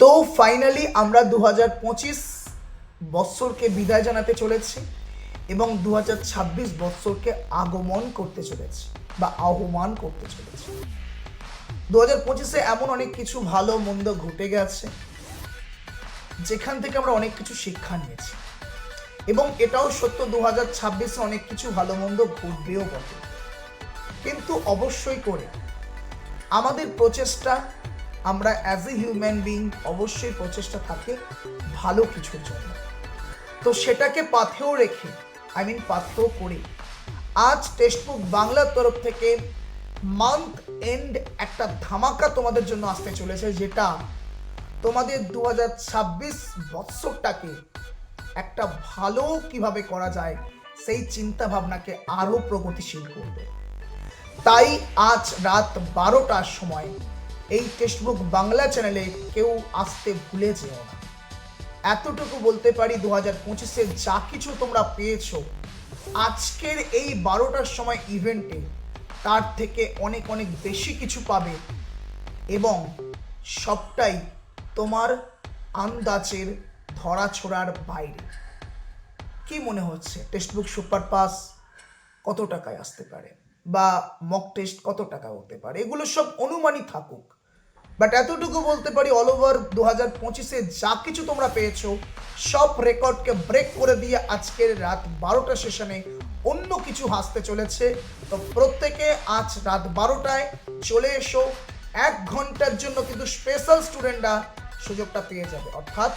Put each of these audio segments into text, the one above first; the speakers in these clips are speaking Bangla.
তো ফাইনালি আমরা 2025 বৎসরকে বিদায় জানাতে চলেছি এবং 2026 বৎসরকে আগমন করতে চলেছি বা আহ্বান করতে চলেছি। 2025-এ এমন অনেক কিছু ভালো মন্দ ঘটে গেছে যেখান থেকে আমরা অনেক কিছু শিক্ষা নিয়েছি, এবং এটাও সত্য 2026-এ অনেক কিছু ভালো মন্দ ঘটবেও বটে। কিন্তু অবশ্যই করে আমাদের প্রচেষ্টা, আমরা অ্যাজ এ হিউম্যান বিং অবশ্যই প্রচেষ্টা থাকে ভালো কিছুর জন্য। তো সেটাকে পাথেও রেখে, পাথেও করে আজ টেক্সটবুক বাংলার তরফ থেকে মান্থ এন্ড একটা ধামাকা তোমাদের জন্য আসতে চলেছে, যেটা তোমাদের 2026 বৎসরটাকে একটা ভালো কিভাবে করা যায় সেই চিন্তা ভাবনাকে আরো প্রগতিশীল করবে। তাই আজ রাত 12টার সময় এই টেক্সটবুক বাংলা চ্যানেলে কেউ আসতে ভুলে যেও না। এতটুকু বলতে পারি, 2025-এ যা কিছু তোমরা পেয়েছো আজকের এই 12টার সময় ইভেন্টে, তার থেকে অনেক অনেক বেশি কিছু পাবে, এবং সবটাই তোমার আন্দাজের ধরাছোড়ার বাইরে। কি মনে হচ্ছে টেক্সটবুক সুপার পাস কত টাকায় আসতে পারে, বা মক টেস্ট কত টাকা হতে পারে, এগুলো সব অনুমানই থাকুক, বাট এতটুকু বলতে পারি অল ওভার 2025-এ যা কিছু তোমরা পেয়েছো সব রেকর্ডকে ব্রেক করে দিয়ে আজকের রাত 12টা সেশনে অন্য কিছু আসতে চলেছে। তো প্রত্যেকে আজ রাত 12টায় চলে এসো। 1 ঘন্টার জন্য কিন্তু স্পেশাল স্টুডেন্টরা সুযোগটা পেয়ে যাবে, অর্থাৎ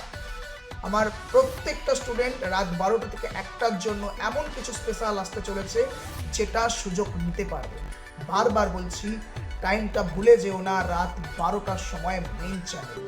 আমার প্রত্যেকটা স্টুডেন্ট রাত 12টা থেকে 1টার জন্য এমন কিছু স্পেশাল আসতে চলেছে যেটা সুযোগ নিতে পারবে। বারবার বলছি, টাইমটা ভুলে যেও না, রাত 12টার সময় মেইন চ্যানেল।